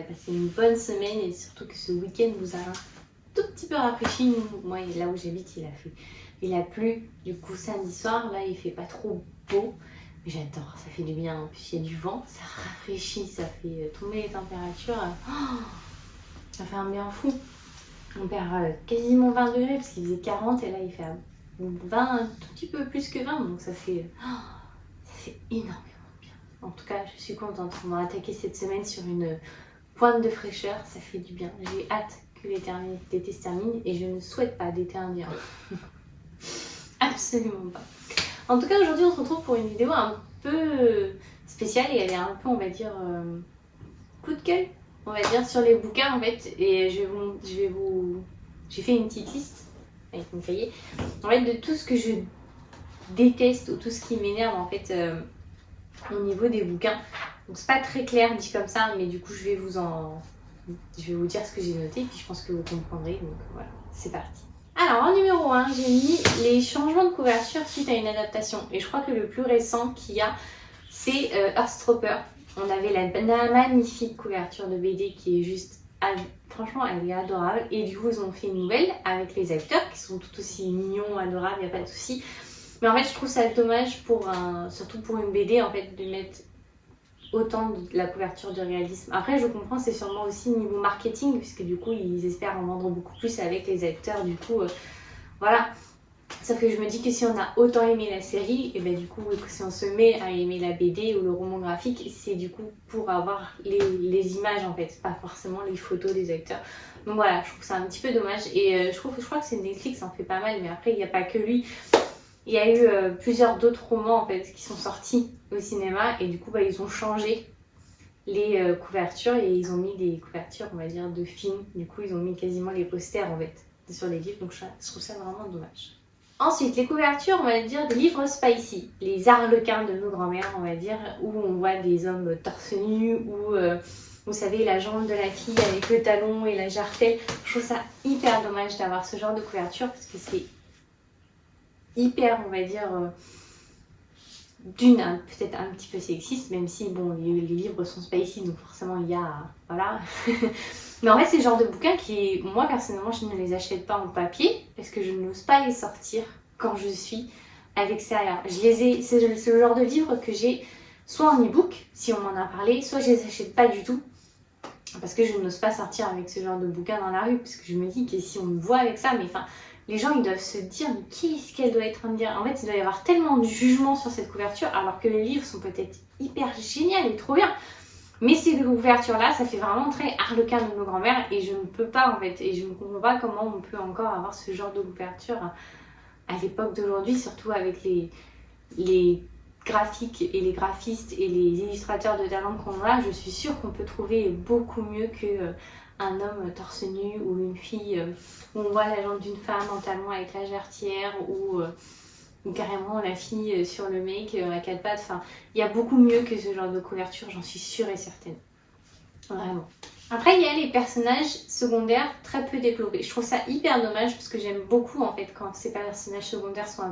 passé une bonne semaine et surtout que ce week-end vous a un tout petit peu rafraîchi. Moi, là où j'habite, il a plu. Du coup, samedi soir, là, il fait pas trop beau. Mais j'adore, ça fait du bien. En plus, il y a du vent, ça rafraîchit, ça fait tomber les températures. Oh, ça fait un bien fou. On perd quasiment 20 degrés parce qu'il faisait 40 et là, il fait 20, un tout petit peu plus que 20. Donc, ça fait énormément bien. En tout cas, je suis contente. On va attaquer cette semaine sur une pointe de fraîcheur. Ça fait du bien. J'ai hâte que l'été se termine et je ne souhaite pas d'été indien. Absolument pas. En tout cas, aujourd'hui, on se retrouve pour une vidéo un peu spéciale et elle est un peu, on va dire, coup de gueule, on va dire, sur les bouquins en fait. Et j'ai fait une petite liste avec mon cahier, en fait, de tout ce que je déteste ou tout ce qui m'énerve en fait au niveau des bouquins. Donc c'est pas très clair dit comme ça, mais du coup, je vais vous dire ce que j'ai noté, puis je pense que vous comprendrez. Donc voilà, c'est parti. Alors, en numéro 1, j'ai mis les changements de couverture suite à une adaptation. Et je crois que le plus récent qu'il y a, c'est Heartstopper. On avait la magnifique couverture de BD qui est juste... franchement, elle est adorable. Et du coup, ils ont fait une nouvelle avec les acteurs qui sont tout aussi mignons, adorables, il n'y a pas de souci. Mais en fait, je trouve ça dommage, surtout pour une BD, en fait, de mettre autant de la couverture de réalisme. Après, je comprends, c'est sûrement aussi niveau marketing, puisque du coup, ils espèrent en vendre beaucoup plus avec les acteurs, du coup, voilà. Sauf que je me dis que si on a autant aimé la série, et ben du coup, si on se met à aimer la BD ou le roman graphique, c'est du coup pour avoir les images, en fait, pas forcément les photos des acteurs. Donc voilà, je trouve ça un petit peu dommage. Et je crois que c'est Netflix, en fait pas mal, mais après, il n'y a pas que lui. Il y a eu plusieurs d'autres romans en fait qui sont sortis au cinéma et du coup ils ont changé les couvertures et ils ont mis des couvertures on va dire de films. Du coup ils ont mis quasiment les posters en fait sur les livres, donc je trouve ça vraiment dommage. Ensuite les couvertures on va dire des livres spicy, les arlequins de nos grands-mères on va dire, où on voit des hommes torse nu ou vous savez la jambe de la fille avec le talon et la jarretelle. Je trouve ça hyper dommage d'avoir ce genre de couverture parce que c'est hyper, on va dire, peut-être un petit peu sexiste, même si, bon, les livres sont spicy, donc forcément, il y a... Voilà. Mais en fait, c'est le genre de bouquins qui, moi, personnellement, je ne les achète pas en papier, parce que je n'ose pas les sortir quand je suis à l'extérieur. C'est le genre de livre que j'ai soit en e-book, si on m'en a parlé, soit je les achète pas du tout, parce que je n'ose pas sortir avec ce genre de bouquin dans la rue, parce que je me dis que si on me voit avec ça, mais enfin... Les gens, ils doivent se dire, mais qu'est-ce qu'elle doit être en train de dire? En fait, il doit y avoir tellement de jugement sur cette couverture, alors que les livres sont peut-être hyper géniaux et trop bien. Mais ces couvertures-là, ça fait vraiment très arlequin de nos grands-mères, et je ne peux pas, en fait, et je ne comprends pas comment on peut encore avoir ce genre de couverture à l'époque d'aujourd'hui, surtout avec les graphiques et les graphistes et les illustrateurs de talent qu'on a. Je suis sûre qu'on peut trouver beaucoup mieux que... un homme torse nu ou une fille où on voit la jambe d'une femme en talon avec la jarretière ou carrément la fille sur le make à quatre pattes. Enfin, il y a beaucoup mieux que ce genre de couverture, j'en suis sûre et certaine. Vraiment. Après, il y a les personnages secondaires très peu développés. Je trouve ça hyper dommage parce que j'aime beaucoup en fait quand ces personnages secondaires sont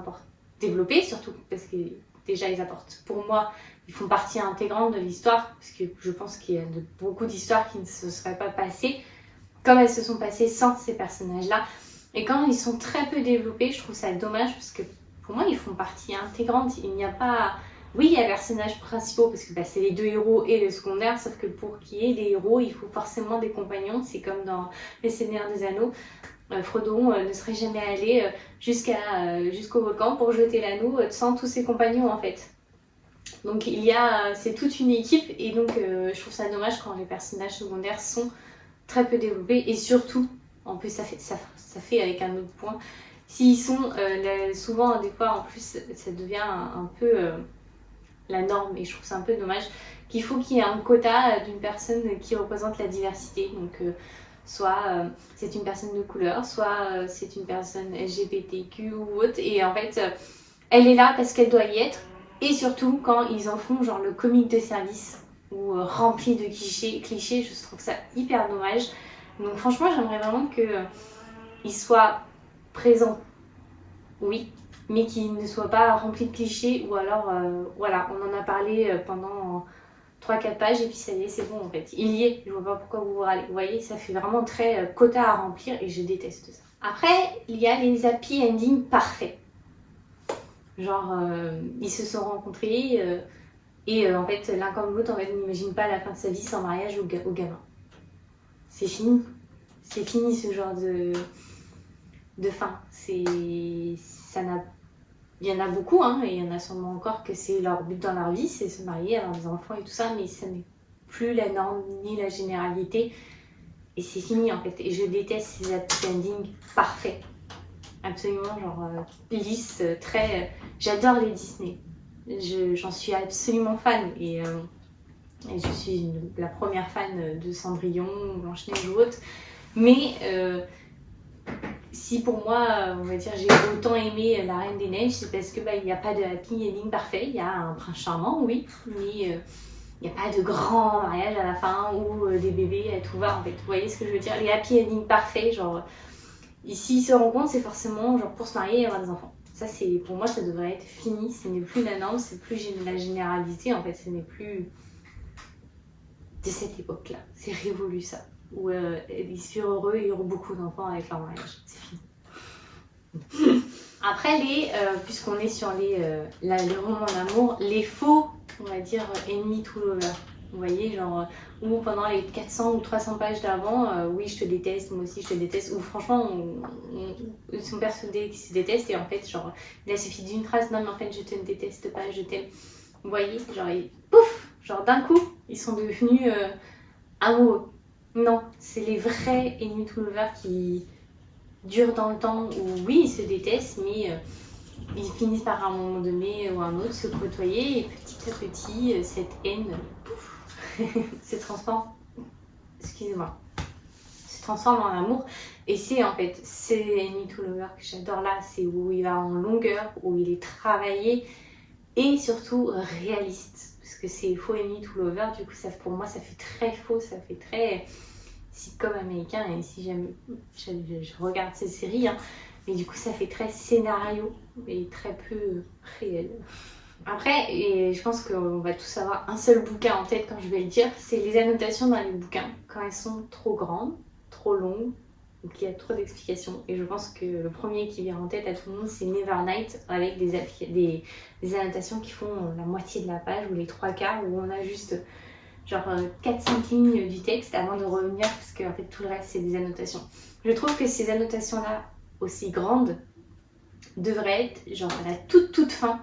développés, surtout parce que déjà ils apportent, pour moi, ils font partie intégrante de l'histoire, parce que je pense qu'il y a beaucoup d'histoires qui ne se seraient pas passées comme elles se sont passées sans ces personnages-là. Et quand ils sont très peu développés, je trouve ça dommage, parce que pour moi, ils font partie intégrante. Il n'y a pas... Oui, il y a les personnages principaux, parce que c'est les deux héros et le secondaire, sauf que pour qu'il y ait des héros, il faut forcément des compagnons. C'est comme dans Les Seigneurs des Anneaux. Frodon ne serait jamais allé jusqu'au volcan pour jeter l'anneau sans tous ses compagnons, en fait. Donc c'est toute une équipe et donc je trouve ça dommage quand les personnages secondaires sont très peu développés et surtout, en plus ça fait avec un autre point, s'ils sont souvent des fois en plus ça devient un peu la norme et je trouve ça un peu dommage qu'il faut qu'il y ait un quota d'une personne qui représente la diversité, donc soit c'est une personne de couleur, soit c'est une personne LGBTQ ou autre et en fait elle est là parce qu'elle doit y être. Et surtout quand ils en font genre le comique de service ou rempli de clichés, je trouve ça hyper dommage. Donc franchement j'aimerais vraiment qu'ils soient présents, oui, mais qu'ils ne soient pas remplis de clichés ou alors voilà, on en a parlé pendant 3-4 pages et puis ça y est, c'est bon en fait. Il y est, je vois pas pourquoi vous vous râlez. Vous voyez, ça fait vraiment très quota à remplir et je déteste ça. Après, il y a les happy endings parfaits. Genre, ils se sont rencontrés et en fait, l'un comme l'autre, en fait, n'imagine pas la fin de sa vie sans mariage au gamin. C'est fini. C'est fini ce genre de fin. Il y en a beaucoup, hein, et il y en a sûrement encore que c'est leur but dans leur vie, c'est se marier, avoir des enfants et tout ça, mais ça n'est plus la norme ni la généralité. Et c'est fini en fait. Et je déteste ces happy endings parfaits. Absolument, genre lisses, très. J'adore les Disney. J'en suis absolument fan. Et je suis la première fan de Cendrillon, Blanche-Neige ou autre. Mais si pour moi, on va dire, j'ai autant aimé La Reine des Neiges, c'est parce que il n'y a pas de happy ending parfait. Il y a un prince charmant, oui, mais il n'y a pas de grand mariage à la fin ou des bébés à tout va en fait. Vous voyez ce que je veux dire? Les happy endings parfaits, genre, ici ils se rencontrent, c'est forcément genre pour se marier et avoir des enfants. Ça, pour moi, ça devrait être fini. Ce n'est plus la norme, c'est plus la généralité en fait. Ce n'est plus de cette époque-là. C'est révolu ça. Où ils seront heureux et auront beaucoup d'enfants avec leur mariage. C'est fini. Après, puisqu'on est sur les romans d'amour, les faux, on va dire, ennemis to lovers. Vous voyez, genre, où pendant les 400 ou 300 pages d'avant, oui, je te déteste, moi aussi je te déteste, ou franchement, ils sont persuadés qu'ils se détestent, et en fait, genre, il suffit d'une phrase, non mais en fait, je te déteste pas, je t'aime. Vous voyez, genre, pouf, genre d'un coup, ils sont devenus amoureux. Non, c'est les vrais ennemis to lovers qui durent dans le temps où, oui, ils se détestent, mais ils finissent par à un moment donné ou un autre se côtoyer, et petit à petit, cette haine, pouf, se transforme, excusez-moi, se transforme en amour. Et c'est en fait, c'est ennemis to lovers que j'adore là, c'est où il va en longueur, où il est travaillé, et surtout réaliste. Parce que c'est faux ennemis to lovers, du coup, pour moi, ça fait très faux, ça fait très sitcom américain, et si je regarde ces séries, hein, mais du coup ça fait très scénario et très peu réel. Après, et je pense qu'on va tous avoir un seul bouquin en tête quand je vais le dire, c'est les annotations dans les bouquins quand elles sont trop grandes, trop longues, ou qu'il y a trop d'explications. Et je pense que le premier qui vient en tête à tout le monde, c'est Nevernight, avec des annotations qui font la moitié de la page ou les 3/4, où on a juste genre 4-5 lignes du texte avant de revenir, parce que en fait tout le reste c'est des annotations. Je trouve que ces annotations là aussi grandes devraient être genre à la toute fin.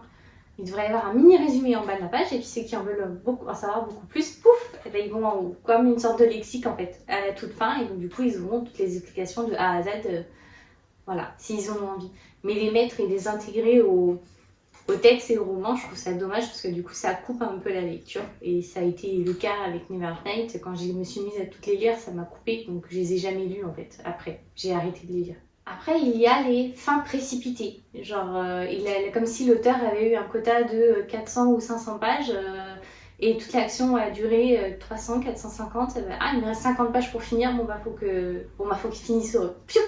Il devrait y avoir un mini résumé en bas de la page, et puis ceux qui en veulent en savoir beaucoup plus, pouf, et ben ils vont en haut, comme une sorte de lexique en fait, à la toute fin, et donc du coup ils auront toutes les explications de A à Z, voilà, s'ils en ont envie. Mais les mettre et les intégrer au texte et au roman, je trouve ça dommage parce que du coup ça coupe un peu la lecture, et ça a été le cas avec Nevernight. Quand je me suis mise à toutes les lire, ça m'a coupé, donc je les ai jamais lues en fait. Après, j'ai arrêté de les lire. Après, il y a les fins précipitées, genre comme si l'auteur avait eu un quota de 400 ou 500 pages et toute l'action a duré 300, 450, il me reste 50 pages pour finir, faut qu'il finisse heureux. Piou,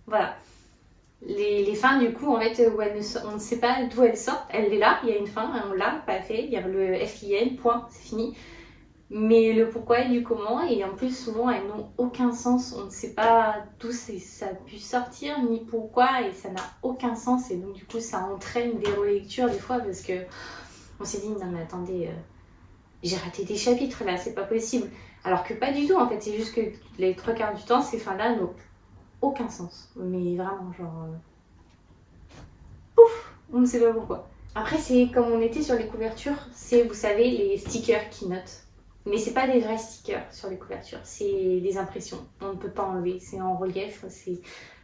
voilà. Les fins, du coup, en fait, où on ne sait pas d'où elles sortent. Elle est là, il y a une fin, on l'a, pas fait, il y a le FIN, point, c'est fini. Mais le pourquoi et du comment, et en plus, souvent, elles n'ont aucun sens. On ne sait pas d'où ça a pu sortir, ni pourquoi, et ça n'a aucun sens. Et donc, du coup, ça entraîne des relectures, des fois, parce que on s'est dit, non mais attendez, j'ai raté des chapitres, là, c'est pas possible. Alors que pas du tout, en fait, c'est juste que les 3/4 du temps, ces fins-là n'ont aucun sens, mais vraiment genre pouf, on ne sait pas pourquoi. Après, c'est comme on était sur les couvertures, c'est, vous savez, les stickers qui notent, mais c'est pas des vrais stickers sur les couvertures, c'est des impressions, on ne peut pas enlever, c'est en relief,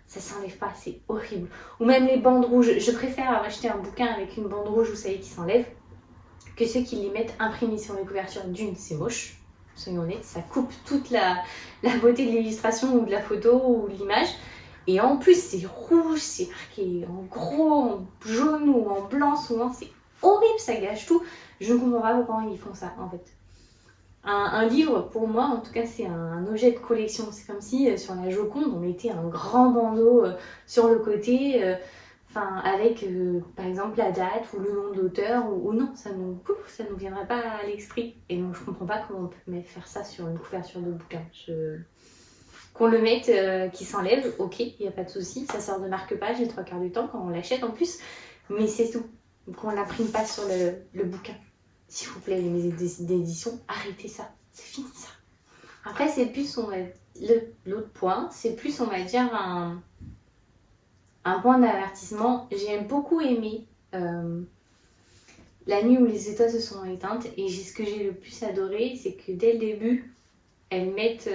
ça s'enlève pas, c'est horrible. Ou même les bandes rouges, je préfère acheter un bouquin avec une bande rouge, vous savez, qui s'enlève, que ceux qui les mettent imprimés sur les couvertures. D'une, c'est moche, soyons honnêtes, ça coupe toute la beauté de l'illustration ou de la photo ou de l'image. Et en plus, c'est rouge, c'est marqué en gros, en jaune ou en blanc souvent, c'est horrible, ça gâche tout. Je ne comprends pas pourquoi ils font ça en fait. Un livre, pour moi, en tout cas, c'est un objet de collection. C'est comme si sur la Joconde, on mettait un grand bandeau sur le côté. Enfin, avec par exemple la date ou le nom de l'auteur ou non, ça nous viendrait pas à l'esprit. Et donc je comprends pas comment on peut faire ça sur une couverture de bouquin. Qu'on le mette, qui s'enlève, ok, il n'y a pas de souci, ça sort de marque-page les 3 quarts du temps quand on l'achète en plus, mais c'est tout. Qu'on l'imprime pas sur le bouquin. S'il vous plaît, les maisons d'édition, arrêtez ça, c'est fini ça. Après, c'est plus, l'autre point, c'est plus, on va dire, un point d'avertissement. J'ai beaucoup aimé La nuit où les étoiles se sont éteintes, et ce que j'ai le plus adoré, c'est que dès le début, elles mettent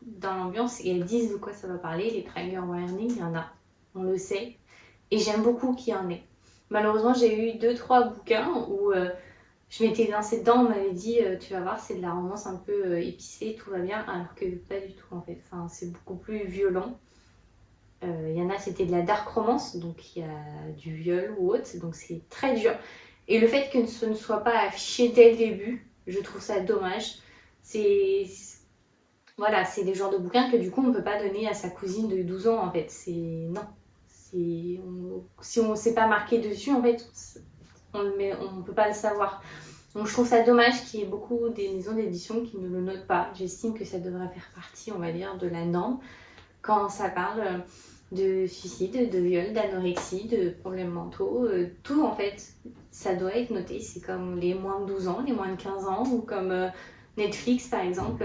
dans l'ambiance et elles disent de quoi ça va parler. Les trigger warnings, il y en a, on le sait, et j'aime beaucoup qu'il y en ait. Malheureusement, j'ai eu 2-3 bouquins où je m'étais lancée dedans, on m'avait dit tu vas voir, c'est de la romance un peu épicée, tout va bien, alors que pas du tout en fait. Enfin, c'est beaucoup plus violent. Il y en a, c'était de la dark romance, donc il y a du viol ou autre, donc c'est très dur. Et le fait que ce ne soit pas affiché dès le début, je trouve ça dommage. Voilà, c'est des genres de bouquins que du coup on ne peut pas donner à sa cousine de 12 ans en fait. Non. Si on ne s'est pas marqué dessus, en fait, on ne peut pas le savoir. Donc je trouve ça dommage qu'il y ait beaucoup des maisons d'édition qui ne le notent pas. J'estime que ça devrait faire partie, on va dire, de la norme quand ça parle de suicide, de viol, d'anorexie, de problèmes mentaux. Tout en fait, ça doit être noté. C'est comme les moins de 12 ans, les moins de 15 ans, ou comme Netflix par exemple.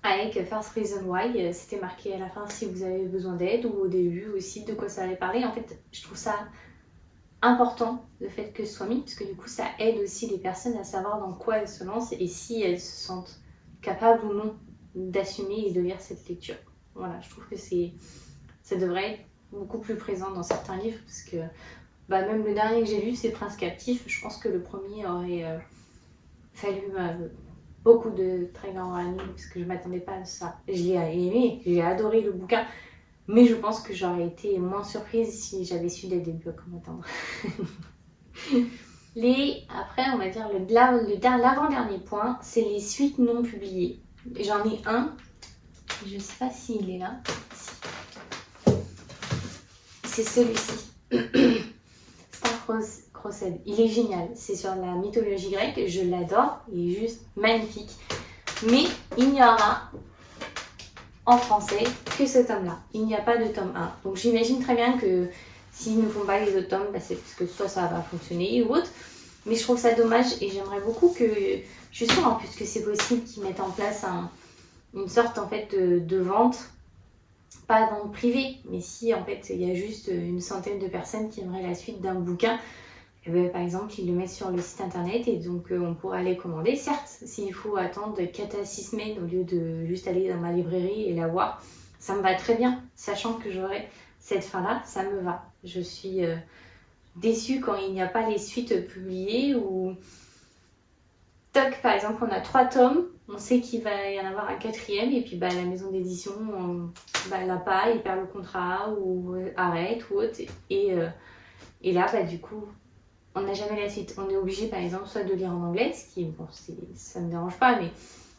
Avec First Reason Why, c'était marqué à la fin si vous avez besoin d'aide, ou au début aussi de quoi ça allait parler. En fait, je trouve ça important le fait que ce soit mis, parce que du coup ça aide aussi les personnes à savoir dans quoi elles se lancent et si elles se sentent capables ou non d'assumer et de lire cette lecture. Voilà, je trouve que ça devrait être beaucoup plus présent dans certains livres, parce que même le dernier que j'ai lu, c'est Prince Captif. Je pense que le premier aurait fallu beaucoup de très grands amis, parce que je m'attendais pas à ça. Je l'ai aimé, j'ai adoré le bouquin, mais je pense que j'aurais été moins surprise si j'avais su dès le début à quoi m'attendre. Après, on va dire l'avant-dernier point, c'est les suites non publiées. J'en ai un, je sais pas s'il est là. C'est celui-ci. Star-Crossed. Il est génial. C'est sur la mythologie grecque. Je l'adore. Il est juste magnifique. Mais il n'y aura en français que ce tome-là. Il n'y a pas de tome 1. Donc j'imagine très bien que s'ils ne font pas les autres tomes, c'est parce que soit ça va fonctionner ou autre. Mais je trouve ça dommage et j'aimerais beaucoup que... Je suis sûre en plus que c'est possible qu'ils mettent en place une sorte en fait de vente. Pas vente privée, mais si en fait il y a juste une centaine de personnes qui aimeraient la suite d'un bouquin, et bien, par exemple ils le mettent sur le site internet et donc on pourra les commander. Certes, s'il faut attendre 4 à 6 semaines au lieu de juste aller dans ma librairie et la voir, ça me va très bien, sachant que j'aurai cette fin-là, ça me va. Je suis déçue quand il n'y a pas les suites publiées ou... Toc, par exemple, on a 3 tomes, on sait qu'il va y en avoir un 4e, et puis la maison d'édition l'a pas, il perd le contrat ou arrête ou autre. Et là, du coup, on n'a jamais la suite. On est obligé, par exemple, soit de lire en anglais, ce qui, bon, ça ne me dérange pas, mais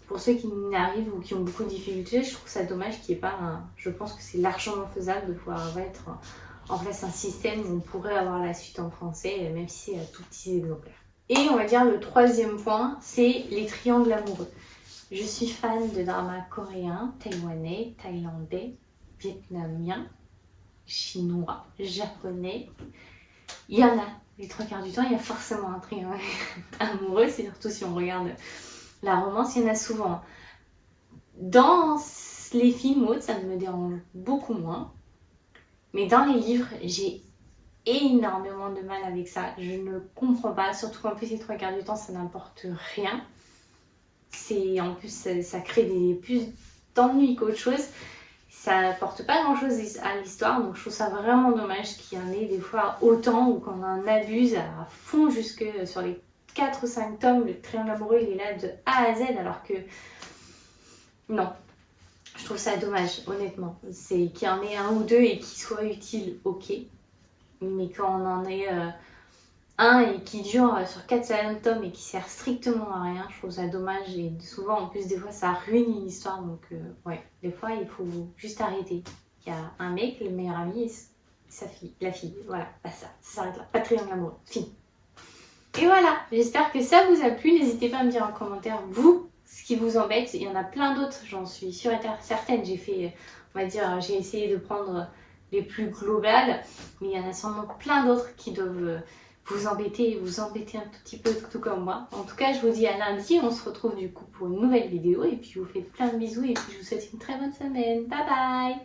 pour ceux qui n'arrivent ou qui ont beaucoup de difficultés, je trouve ça dommage qu'il n'y ait pas Je pense que c'est largement faisable de pouvoir mettre en place un système où on pourrait avoir la suite en français, même si c'est à tout petits exemplaires. Et on va dire le 3e point, c'est les triangles amoureux. Je suis fan de dramas coréens, taïwanais, thaïlandais, vietnamiens, chinois, japonais. Il y en a, les 3 quarts du temps, il y a forcément un triangle amoureux, c'est surtout si on regarde la romance, il y en a souvent. Dans les films autres, ça me dérange beaucoup moins. Mais dans les livres, j'ai énormément de mal avec ça. Je ne comprends pas, surtout qu'en plus les 3 quarts du temps ça n'importe rien. En plus ça crée plus d'ennuis qu'autre chose. Ça n'apporte pas grand chose à l'histoire, donc je trouve ça vraiment dommage qu'il y en ait des fois autant ou qu'on en abuse à fond jusque sur les 4 ou 5 tomes. Le triangle amoureux il est là de A à Z alors que non. Je trouve ça dommage, honnêtement. C'est qu'il y en ait un ou deux et qu'il soit utile, ok. Mais quand on en est un et qui dure sur 4-5 tomes et qui sert strictement à rien, je trouve ça dommage. Et souvent, en plus, des fois, ça ruine une histoire. Donc, ouais, des fois, il faut juste arrêter. Il y a un mec, le meilleur ami, sa fille, la fille, voilà, pas ça s'arrête là, pas de triangle amoureux, fini. Et voilà, j'espère que ça vous a plu, n'hésitez pas à me dire en commentaire, vous, ce qui vous embête, il y en a plein d'autres, j'en suis sûre et certaine, j'ai fait, on va dire, j'ai essayé de prendre les plus globales, mais il y en a sûrement plein d'autres qui doivent vous embêter un tout petit peu, tout comme moi. En tout cas, je vous dis à lundi, on se retrouve du coup pour une nouvelle vidéo, et puis je vous fais plein de bisous, et puis je vous souhaite une très bonne semaine, bye bye.